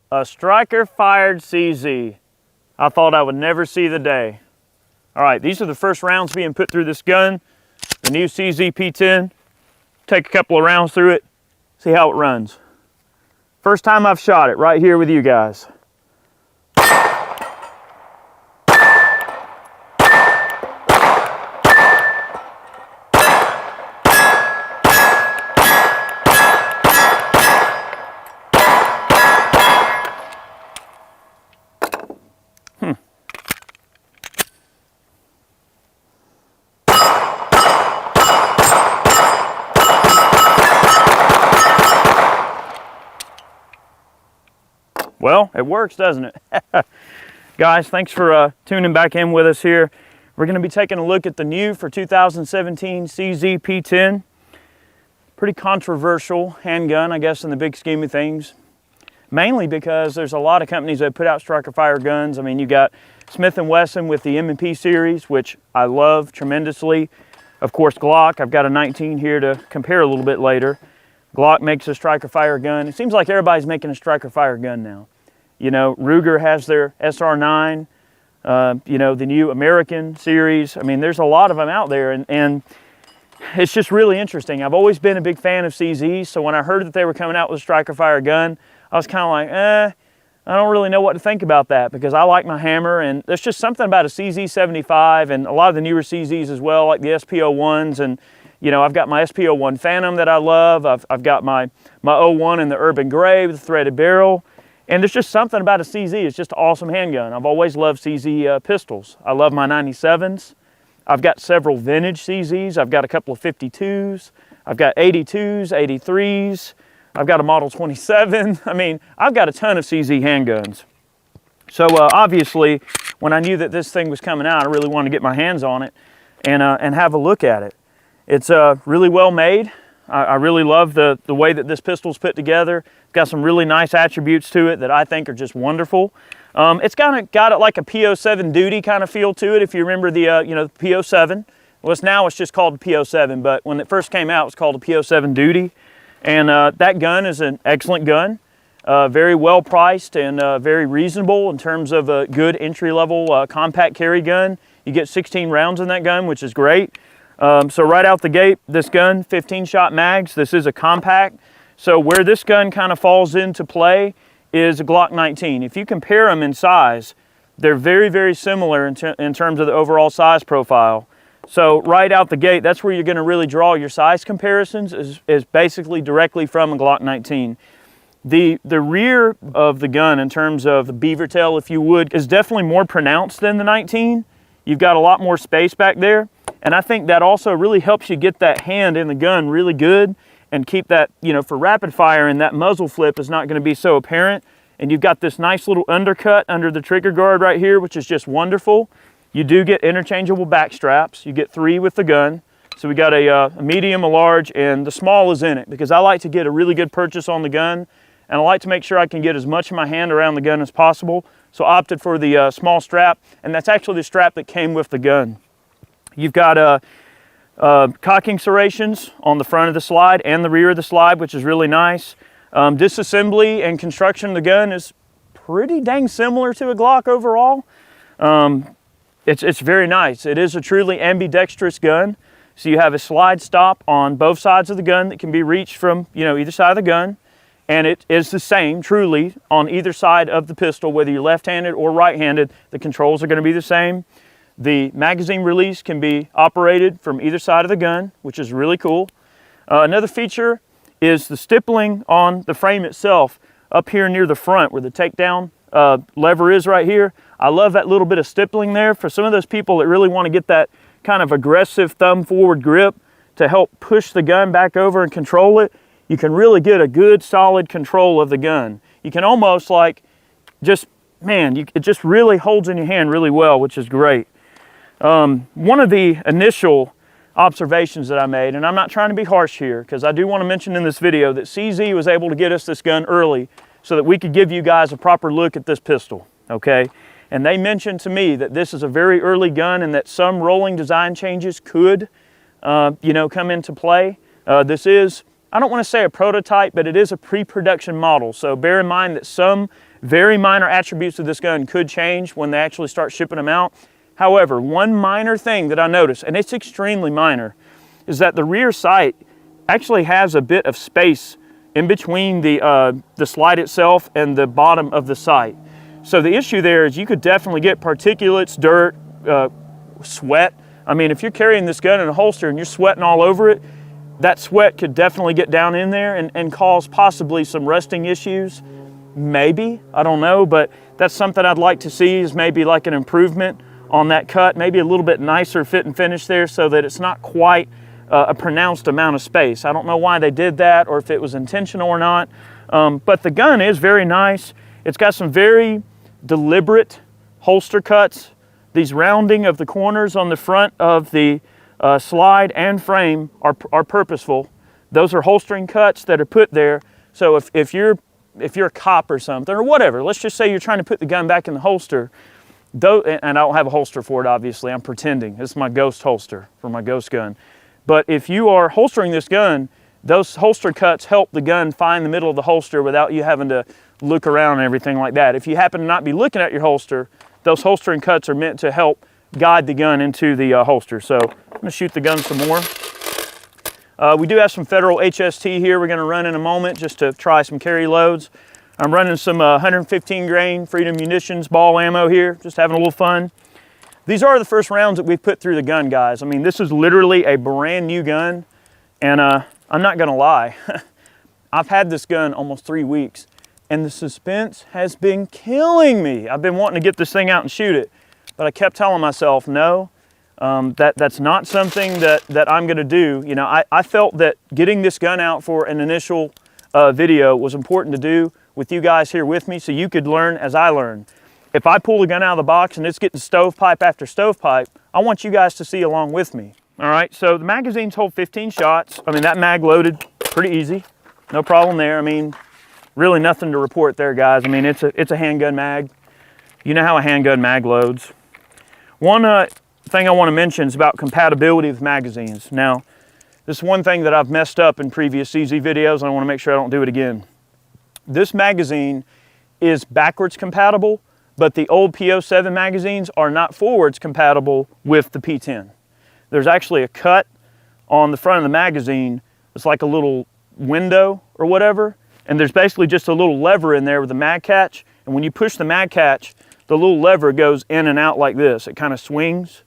A striker-fired CZ. I thought I would never see the day. All right, these are the first rounds being put through this gun. The new CZ P10. Take a couple of rounds through it, see how it runs. First time I've shot it right here with you guys. Well, it works, doesn't it? Guys, thanks for tuning back in with us here. We're going to be taking a look at the new for 2017 CZ P10. Pretty controversial handgun, I guess, in the big scheme of things. Mainly because there's a lot of companies that put out striker fire guns. I mean, you got Smith & Wesson with the M&P series, which I love tremendously. Of course, Glock. I've got a 19 here to compare a little bit later. Glock makes a striker fire gun. It seems like everybody's making a striker fire gun now. You know, Ruger has their SR9, you know, the new American series. I mean, there's a lot of them out there, and it's just really interesting. I've always been a big fan of CZs, so when I heard that they were coming out with a striker fire gun, I was kind of like, I don't really know what to think about that, because I like my hammer, and there's just something about a CZ75 and a lot of the newer CZs as well, like the SP01s, and you know, I've got my SP01 Phantom that I love. I've got my 01 in the Urban Gray with the threaded barrel. And there's just something about a CZ. It's just an awesome handgun. I've always loved CZ pistols. I love my 97s. I've got several vintage CZs. I've got a couple of 52s. I've got 82s, 83s. I've got a Model 27. I mean, I've got a ton of CZ handguns. So obviously, when I knew that this thing was coming out, I really wanted to get my hands on it and have a look at it. It's really well made. I really love the way that this pistol's put together. It's got some really nice attributes to it that I think are just wonderful. It's kind of got it like a P07 duty kind of feel to it. If you remember the you know, the P07. Well, now it's just called the P07, but when it first came out, it was called the P07 duty. And that gun is an excellent gun. Very well priced and very reasonable in terms of a good entry-level compact carry gun. You get 16 rounds in that gun, which is great. So right out the gate, this gun, 15-shot mags. This is a compact. So where this gun kind of falls into play is a Glock 19. If you compare them in size, they're very, very similar in terms of the overall size profile. So right out the gate, that's where you're going to really draw your size comparisons is basically directly from a Glock 19. The rear of the gun in terms of the beaver tail, if you would, is definitely more pronounced than the 19. You've got a lot more space back there. And I think that also really helps you get that hand in the gun really good and keep that, you know, for rapid fire, and that muzzle flip is not going to be so apparent. And you've got this nice little undercut under the trigger guard right here, which is just wonderful. You do get interchangeable back straps. You get 3 with the gun. So we got a medium, a large, and the small is in it because I like to get a really good purchase on the gun, and I like to make sure I can get as much of my hand around the gun as possible. So I opted for the small strap, and that's actually the strap that came with the gun. You've got cocking serrations on the front of the slide and the rear of the slide, which is really nice. Disassembly and construction of the gun is pretty dang similar to a Glock overall. It's very nice. It is a truly ambidextrous gun. So you have a slide stop on both sides of the gun that can be reached from, you know, either side of the gun. And it is the same, truly, on either side of the pistol, whether you're left-handed or right-handed, the controls are going to be the same. The magazine release can be operated from either side of the gun, which is really cool. Another feature is the stippling on the frame itself up here near the front where the takedown lever is right here. I love that little bit of stippling there for some of those people that really want to get that kind of aggressive thumb forward grip to help push the gun back over and control it. You can really get a good solid control of the gun. You can almost like just, man, it just really holds in your hand really well, which is great. One of the initial observations that I made, and I'm not trying to be harsh here because I do want to mention in this video that CZ was able to get us this gun early so that we could give you guys a proper look at this pistol, okay? And they mentioned to me that this is a very early gun and that some rolling design changes could, you know, come into play. This is I don't want to say a prototype, but it is a pre-production model. So bear in mind that some very minor attributes of this gun could change when they actually start shipping them out. However, one minor thing that I noticed, and it's extremely minor, is that the rear sight actually has a bit of space in between the slide itself and the bottom of the sight. So the issue there is you could definitely get particulates, dirt, sweat. I mean, if you're carrying this gun in a holster and you're sweating all over it, that sweat could definitely get down in there and cause possibly some rusting issues. Maybe, I don't know, but that's something I'd like to see, is maybe like an improvement on that cut, maybe a little bit nicer fit and finish there so that it's not quite a pronounced amount of space. I don't know why they did that or if it was intentional or not, but the gun is very nice. It's got some very deliberate holster cuts. These rounding of the corners on the front of the slide and frame are purposeful. Those are holstering cuts that are put there. So if you're a cop or something or whatever, let's just say you're trying to put the gun back in the holster, and I don't have a holster for it, obviously, I'm pretending. This is my ghost holster for my ghost gun. But if you are holstering this gun, those holster cuts help the gun find the middle of the holster without you having to look around and everything like that. If you happen to not be looking at your holster, those holstering cuts are meant to help guide the gun into the holster. So I'm gonna shoot the gun some more. We do have some Federal HST here we're gonna run in a moment just to try some carry loads. I'm running some 115 grain Freedom Munitions ball ammo here, just having a little fun. These are the first rounds that we've put through the gun, guys. I mean, this is literally a brand new gun, and I'm not gonna lie. I've had this gun almost 3 weeks, and the suspense has been killing me. I've been wanting to get this thing out and shoot it, but I kept telling myself, no, that's not something that I'm gonna do. You know, I felt that getting this gun out for an initial video was important to do with you guys here with me so you could learn as I learn. If I pull the gun out of the box and it's getting stovepipe after stovepipe, I want you guys to see along with me. All right, so the magazines hold 15 shots. I mean, that mag loaded pretty easy, no problem there. I mean, really nothing to report there, guys. I mean, it's a handgun mag. You know how a handgun mag loads. One thing I want to mention is about compatibility with magazines. Now, this is one thing that I've messed up in previous CZ videos, and I want to make sure I don't do it again. This magazine is backwards compatible, but the old P-07 magazines are not forwards compatible with the P-10. There's actually a cut on the front of the magazine. It's like a little window or whatever, and there's basically just a little lever in there with a mag catch, and when you push the mag catch, the little lever goes in and out like this. It kind of swings,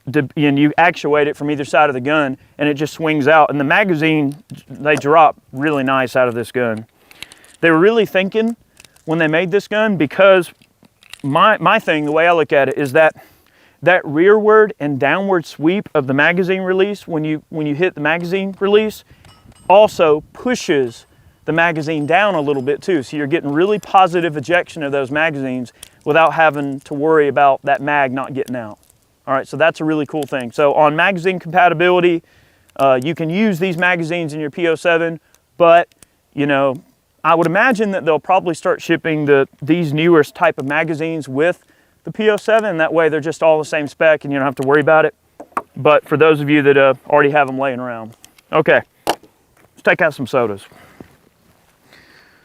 and you actuate it from either side of the gun, and it just swings out. And the magazine, they drop really nice out of this gun. They were really thinking when they made this gun, because my thing, the way I look at it, is that rearward and downward sweep of the magazine release when you hit the magazine release also pushes the magazine down a little bit too. So you're getting really positive ejection of those magazines without having to worry about that mag not getting out. All right, so that's a really cool thing. So on magazine compatibility, you can use these magazines in your P-07, but you know, I would imagine that they'll probably start shipping these newer type of magazines with the P-07. That way they're just all the same spec and you don't have to worry about it. But for those of you that already have them laying around. Okay, let's take out some sodas.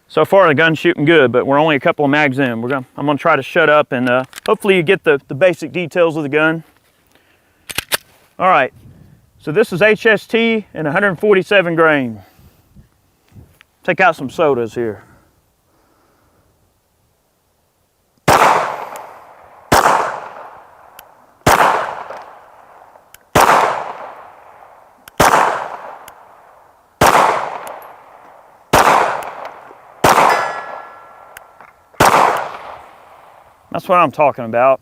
So far the gun's shooting good, but we're only a couple of mags in. I'm gonna try to shut up and hopefully you get the basic details of the gun. All right, so this is HST and 147 grain. Take out some sodas here. That's what I'm talking about.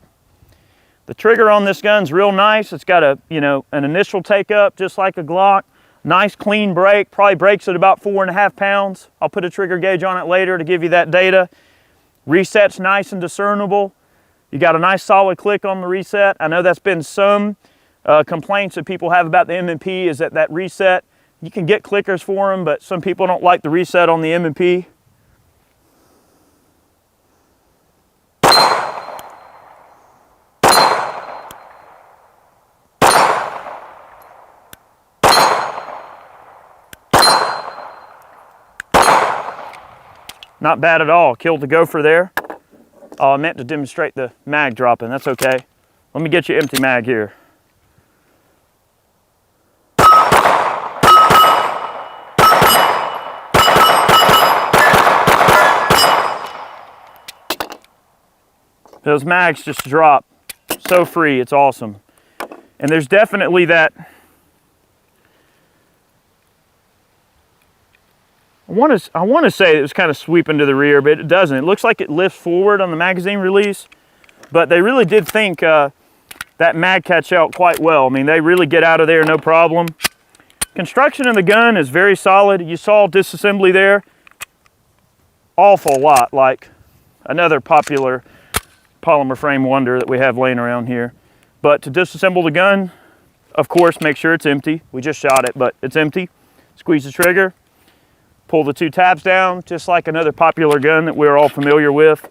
The trigger on this gun's real nice. It's got an initial take up just like a Glock. Nice clean brake, probably brakes at about 4.5 pounds. I'll put a trigger gauge on it later to give you that data. Reset's nice and discernible. You got a nice solid click on the reset. I know that's been some complaints that people have about the M&P is that reset, you can get clickers for them, but some people don't like the reset on the M&P. Not bad at all. Killed the gopher there. Oh, I meant to demonstrate the mag dropping. That's okay. Let me get you empty mag here. Those mags just drop so free. It's awesome. And there's definitely that. I want to say it was kind of sweeping to the rear, but it doesn't. It looks like it lifts forward on the magazine release, but they really did think that mag catch out quite well. I mean, they really get out of there no problem. Construction of the gun is very solid. You saw disassembly there. Awful lot like another popular polymer frame wonder that we have laying around here. But to disassemble the gun, of course, make sure it's empty. We just shot it, but it's empty. Squeeze the trigger. Pull the two tabs down, just like another popular gun that we're all familiar with.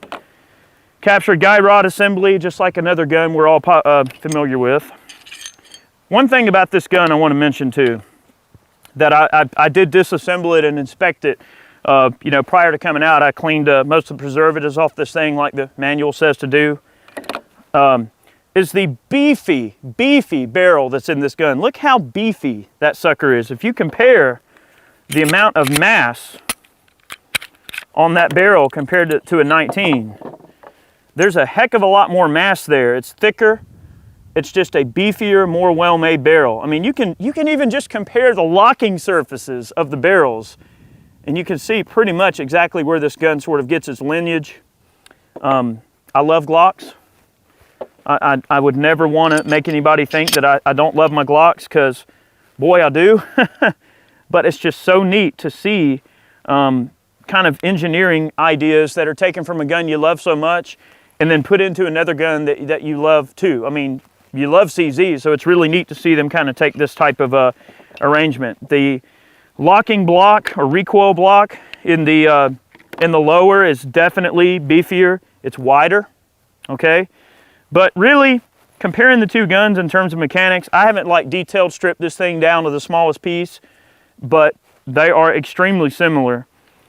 Capture guide rod assembly, just like another gun we're all familiar with. One thing about this gun I want to mention too, that I did disassemble it and inspect it. You know, prior to coming out, I cleaned most of the preservatives off this thing like the manual says to do. Is the beefy barrel that's in this gun. Look how beefy that sucker is. If you compare the amount of mass on that barrel compared to a 19, there's a heck of a lot more mass there. It's thicker. It's just a beefier, more well-made barrel. I mean, you can even just compare the locking surfaces of the barrels, and you can see pretty much exactly where this gun sort of gets its lineage. I love Glocks. I would never want to make anybody think that I don't love my Glocks, because boy, I do. But it's just so neat to see kind of engineering ideas that are taken from a gun you love so much and then put into another gun that you love too. I mean, you love CZ, so it's really neat to see them kind of take this type of arrangement. The locking block or recoil block in the lower is definitely beefier. It's wider, okay? But really, comparing the two guns in terms of mechanics, I haven't like detailed stripped this thing down to the smallest piece, but they are extremely similar.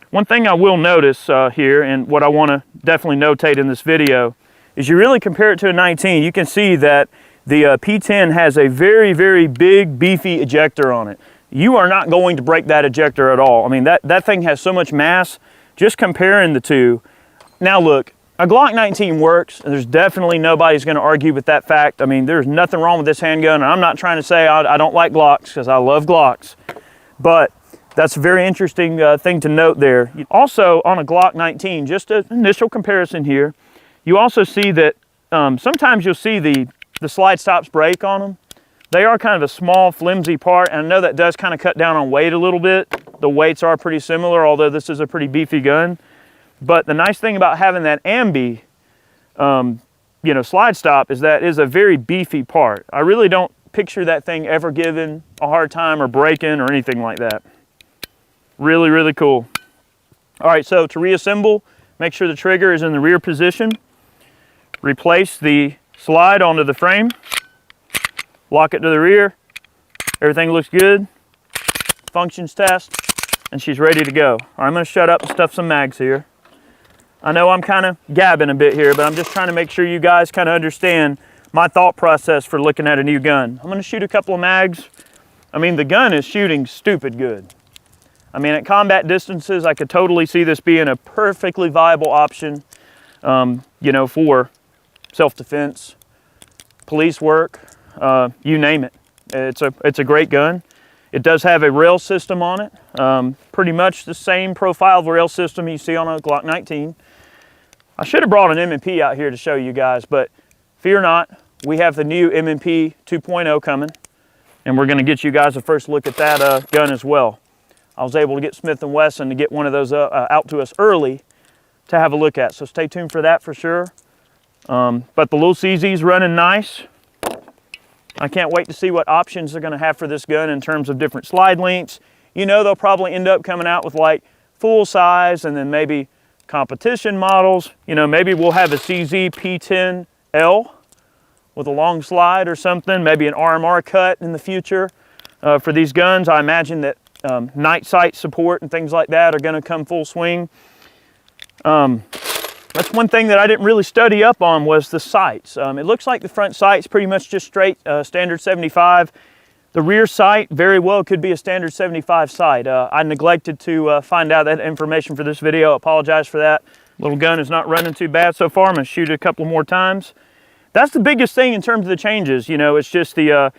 One thing I will notice here, and what I want to definitely notate in this video, is you really compare it to a 19, you can see that the P10 has a very, very big, beefy ejector on it. You are not going to break that ejector at all. I mean, that thing has so much mass. Just comparing the two. Now look, a Glock 19 works, and there's definitely nobody's going to argue with that fact. I mean, there's nothing wrong with this handgun, and I'm not trying to say I don't like Glocks, because I love Glocks. But that's a very interesting thing to note there. Also, on a Glock 19, just an initial comparison here, you also see that sometimes you'll see the slide stops break on them. They are kind of a small, flimsy part, and I know that does kind of cut down on weight a little bit. The weights are pretty similar, although this is a pretty beefy gun. But the nice thing about having that ambi, you know, slide stop is that it is a very beefy part. I really don't picture that thing ever giving a hard time or breaking or anything like that. Really, really cool. All right, so to reassemble, make sure the trigger is in the rear position. Replace the slide onto the frame. Lock it to the rear. Everything looks good. Functions test, and she's ready to go. All right, I'm gonna shut up and stuff some mags here. I know I'm kind of gabbing a bit here, but I'm just trying to make sure you guys kind of understand my thought process for looking at a new gun. I'm gonna shoot a couple of mags. I mean, the gun is shooting stupid good. I mean, at combat distances, I could totally see this being a perfectly viable option, you know, for self-defense, police work, you name it. It's a great gun. It does have a rail system on it, pretty much the same profile of rail system you see on a Glock 19. I should have brought an M&P out here to show you guys, but fear not, we have the new M&P 2.0 coming, and we're gonna get you guys a first look at that gun as well. I was able to get Smith & Wesson to get one of those out to us early to have a look at, so stay tuned for that for sure. But the little CZ's running nice. I can't wait to see what options they're gonna have for this gun in terms of different slide lengths. You know, they'll probably end up coming out with like full size and then maybe competition models. You know, maybe we'll have a CZ P10 L with a long slide or something, maybe an RMR cut in the future for these guns. I imagine that night sight support and things like that are gonna come full swing. That's one thing that I didn't really study up on was the sights. It looks like the front sight's pretty much just straight standard 75. The rear sight very well could be a standard 75 sight. I neglected to find out that information for this video. I apologize for that. Little gun is not running too bad so far. I'm gonna shoot it a couple more times. That's the biggest thing in terms of the changes. You know, it's just the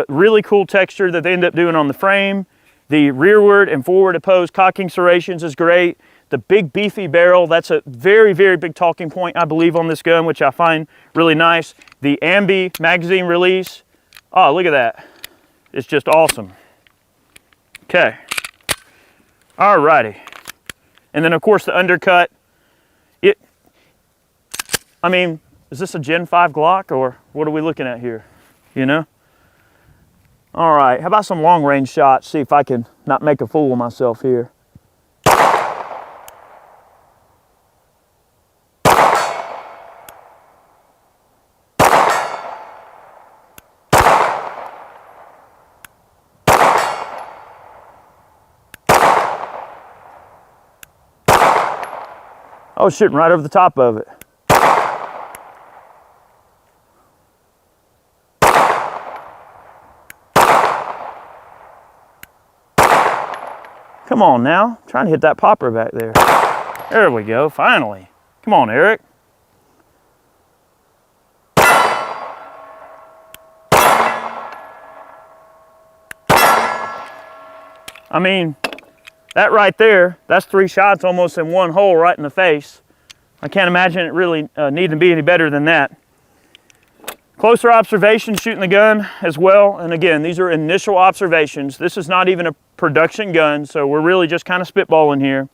really cool texture that they end up doing on the frame. The rearward and forward opposed cocking serrations is great. The big beefy barrel, that's a very, very big talking point, I believe, on this gun, which I find really nice. The ambi magazine release, oh, look at that. It's just awesome. Okay, all righty. And then of course the undercut. I mean, is this a Gen 5 Glock or what are we looking at here, you know? All right, how about some long range shots? See if I can not make a fool of myself here. Oh, shooting right over the top of it. Come on now, I'm trying to hit that popper back there. There we go, finally. Come on, Eric. I mean, that right there, that's 3 shots almost in one hole right in the face. I can't imagine it really needing to be any better than that. Closer observation shooting the gun as well. And again, these are initial observations. This is not even a production gun, so we're really just kind of spitballing here.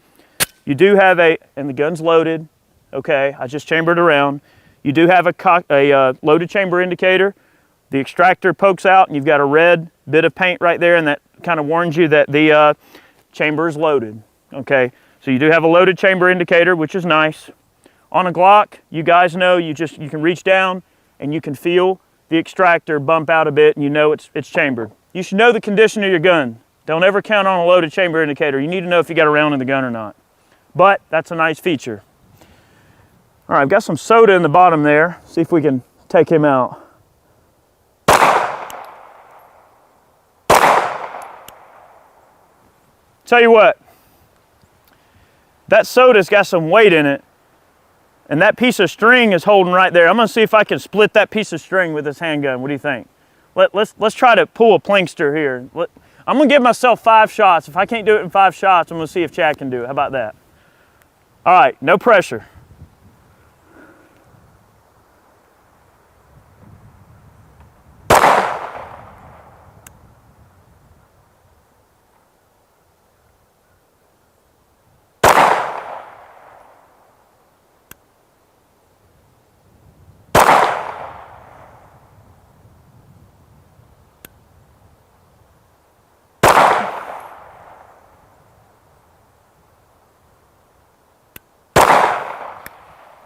You do have and the gun's loaded. Okay, I just chambered around. You do have a loaded chamber indicator. The extractor pokes out and you've got a red bit of paint right there, and that kind of warns you that the chamber is loaded. Okay, so you do have a loaded chamber indicator, which is nice. On a Glock, you guys know you can reach down and you can feel the extractor bump out a bit and you know it's chambered. You should know the condition of your gun. Don't ever count on a loaded chamber indicator. You need to know if you got a round in the gun or not. But that's a nice feature. All right, I've got some soda in the bottom there. See if we can take him out. Tell you what, that soda's got some weight in it, and that piece of string is holding right there. I'm gonna see if I can split that piece of string with this handgun. What do you think? Let's try to pull a plankster here. I'm gonna give myself 5 shots. If I can't do it in 5 shots, I'm gonna see if Chad can do it. How about that? All right, no pressure.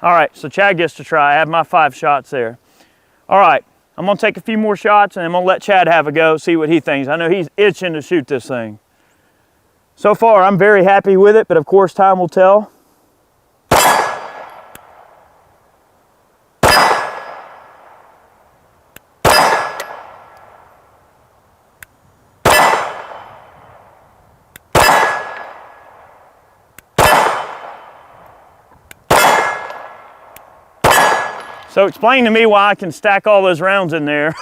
All right, so Chad gets to try. I have my 5 shots there. All right, I'm gonna take a few more shots and I'm gonna let Chad have a go, see what he thinks. I know he's itching to shoot this thing. So far, I'm very happy with it, but of course, time will tell. So explain to me why I can stack all those rounds in there.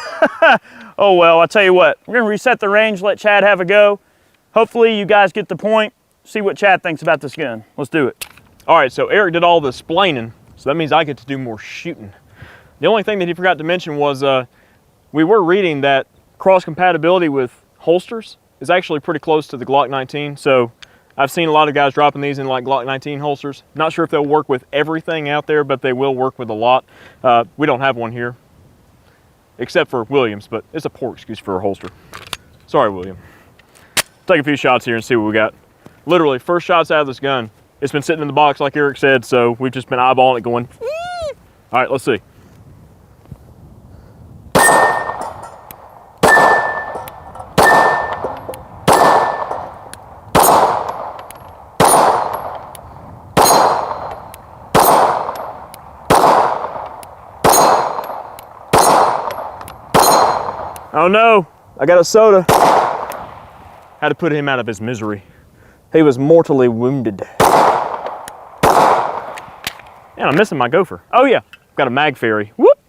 Oh well, I'll tell you what. We're gonna reset the range, let Chad have a go. Hopefully you guys get the point. See what Chad thinks about this gun. Let's do it. All right, so Eric did all the splaining, so that means I get to do more shooting. The only thing that he forgot to mention was we were reading that cross compatibility with holsters is actually pretty close to the Glock 19. So I've seen a lot of guys dropping these in like Glock 19 holsters. Not sure if they'll work with everything out there, but they will work with a lot. We don't have one here, except for Williams, but it's a poor excuse for a holster. Sorry, William. Take a few shots here and see what we got. Literally, first shots out of this gun. It's been sitting in the box like Eric said, so we've just been eyeballing it going, Eee! All right, let's see. Oh no, I got a soda. Had to put him out of his misery. He was mortally wounded. Man, I'm missing my gopher. Oh yeah, got a mag fairy. Whoop!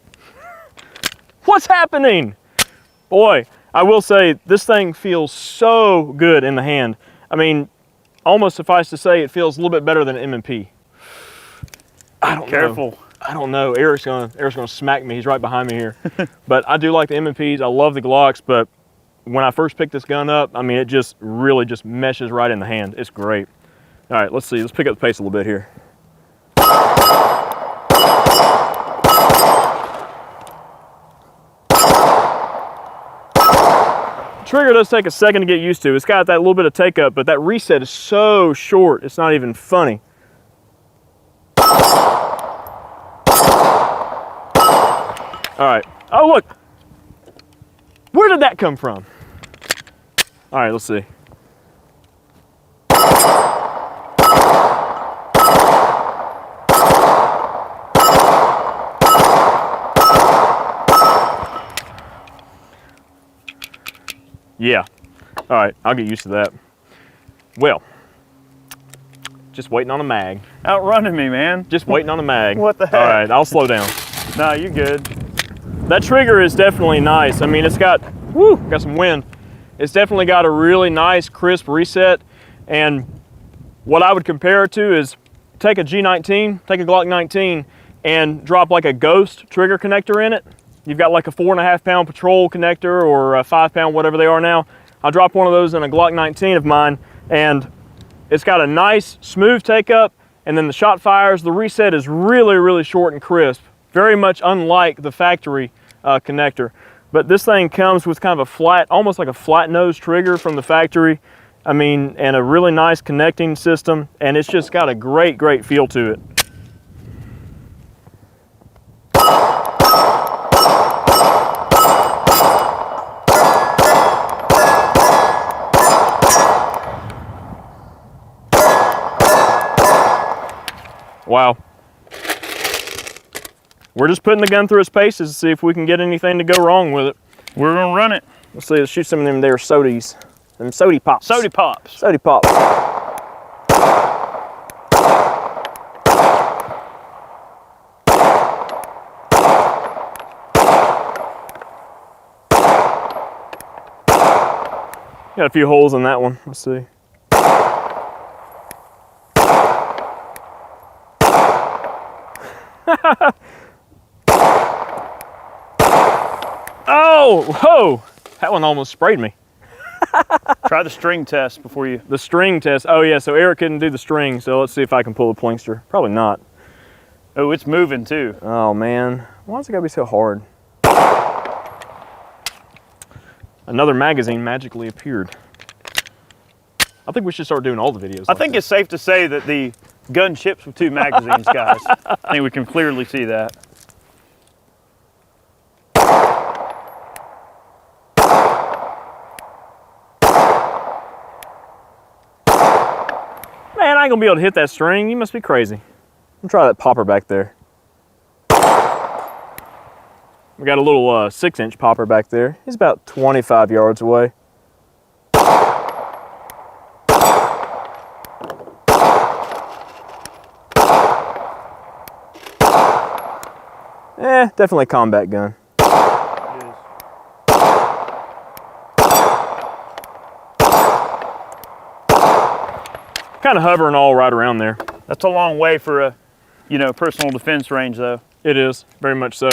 What's happening? Boy, I will say this thing feels so good in the hand. I mean, almost suffice to say it feels a little bit better than an M&P. I don't know. Careful. I don't know. Eric's gonna smack me. He's right behind me here. But I do like the M&Ps. I love the Glocks, but when I first picked this gun up, I mean, it just really just meshes right in the hand. It's great. All right, let's see. Let's pick up the pace a little bit here. Trigger does take a second to get used to. It's got that little bit of take up, but that reset is so short, it's not even funny. All right. Oh, look. Where did that come from? All right, let's see. Yeah. All right, I'll get used to that. Well, just waiting on a mag. Outrunning me, man. Just waiting on a mag. What the heck? All right, I'll slow down. No, you're good. That trigger is definitely nice. I mean, it's got, whoo, got some wind. It's definitely got a really nice, crisp reset. And what I would compare it to is take a G19, take a Glock 19, and drop like a Ghost trigger connector in it. You've got like a 4.5 pound Patrol connector or a 5 pound, whatever they are now. I'll drop one of those in a Glock 19 of mine, and it's got a nice, smooth take up, and then the shot fires. The reset is really, really short and crisp. Very much unlike the factory connector. But this thing comes with kind of a flat, almost like a flat nose trigger from the factory. I mean, and a really nice connecting system, and it's just got a great, great feel to it. Wow. We're just putting the gun through its paces to see if we can get anything to go wrong with it. We're gonna run it. Let's see, let's shoot some of them there sodies. Them sody pops. Sody pops. Sody pops. Got a few holes in that one. Let's see. Oh, whoa! That one almost sprayed me. Try the string test before you. The string test. Oh yeah, so Eric couldn't do the string, so let's see if I can pull a Plinkster. Probably not. Oh, it's moving too. Oh man, why's it gotta be so hard? Another magazine magically appeared. I think we should start doing all the videos. I think it's safe to say that the gun ships with 2 magazines, guys. I think we can clearly see that. Man, I ain't gonna be able to hit that string. You must be crazy. Let me try that popper back there. We got a little 6-inch popper back there. He's about 25 yards away. Definitely a combat gun. It is. Kind of hovering all right around there. That's a long way for a, personal defense range though. It is, very much so.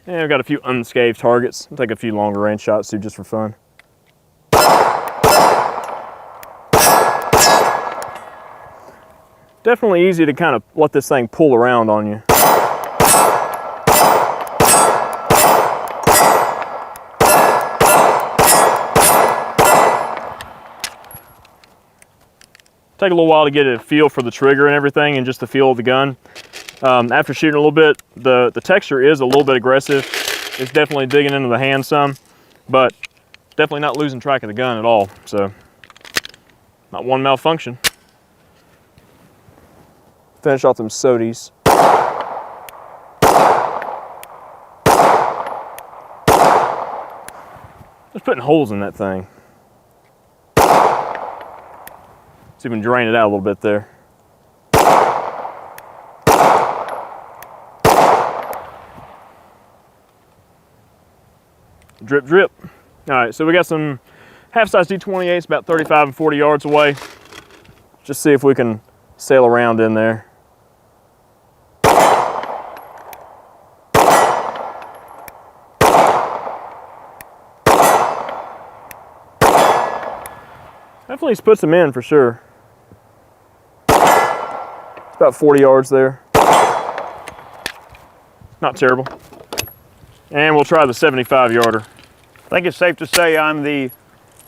And we've got a few unscathed targets. I'll take a few longer range shots too, just for fun. Definitely easy to kind of let this thing pull around on you. Take a little while to get a feel for the trigger and everything, and just the feel of the gun. After shooting a little bit, the texture is a little bit aggressive. It's definitely digging into the hand some, but definitely not losing track of the gun at all. So, not one malfunction. Finish off them sodies. Just putting holes in that thing. See if we can drain it out a little bit there. Drip, drip. All right, so we got some half-size D28s about 35 and 40 yards away. Just see if we can sail around in there. Definitely puts them in for sure. It's about 40 yards there. Not terrible. And we'll try the 75-yarder. I think it's safe to say I'm the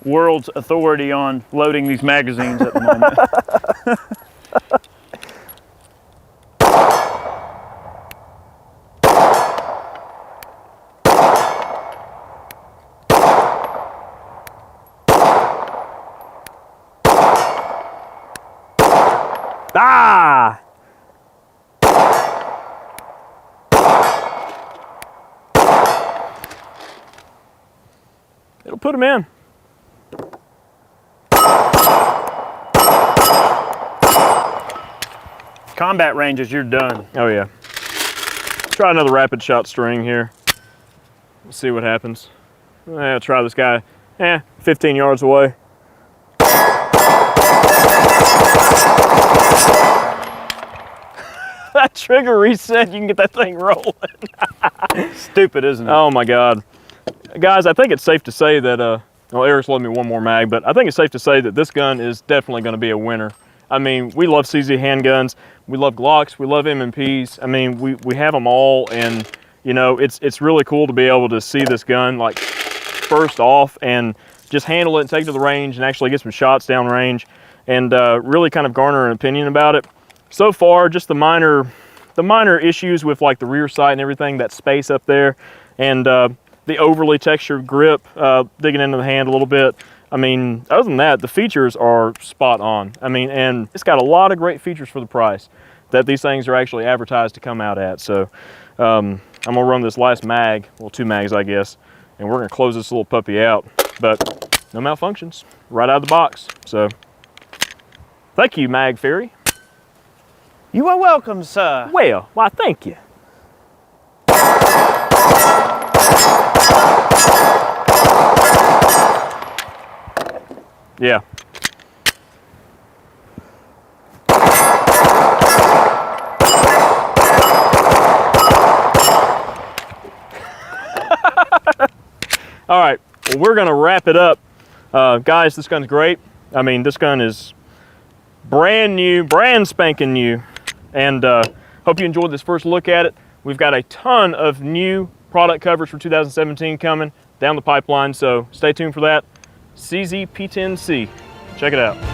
world's authority on loading these magazines at the moment. Ah! It'll put them in. Combat ranges, you're done. Oh yeah. Try another rapid shot string here. We'll see what happens. I'll try this guy. 15 yards away. That trigger reset, you can get that thing rolling. Stupid, isn't it? Oh my God. Guys, I think it's safe to say that, well, Eric's loaded me one more mag, but I think it's safe to say that this gun is definitely gonna be a winner. I mean, we love CZ handguns, we love Glocks, we love M&Ps. I mean, we have them all, and you know, it's really cool to be able to see this gun like first off and just handle it and take it to the range and actually get some shots down range and really kind of garner an opinion about it. So far, just the minor issues with like the rear sight and everything, that space up there, and the overly textured grip, digging into the hand a little bit. I mean, other than that, the features are spot on. I mean, and it's got a lot of great features for the price that these things are actually advertised to come out at. So I'm gonna run this last mag, well, 2 mags, I guess, and we're gonna close this little puppy out, but no malfunctions, right out of the box. So thank you, Mag Fairy. You are welcome, sir. Well, why, thank you. Yeah. All right, well, we're gonna wrap it up. Guys, this gun's great. I mean, this gun is brand new, brand spanking new. And hope you enjoyed this first look at it. We've got a ton of new product coverage for 2017 coming down the pipeline, so stay tuned for that. CZ P10 C. Check it out.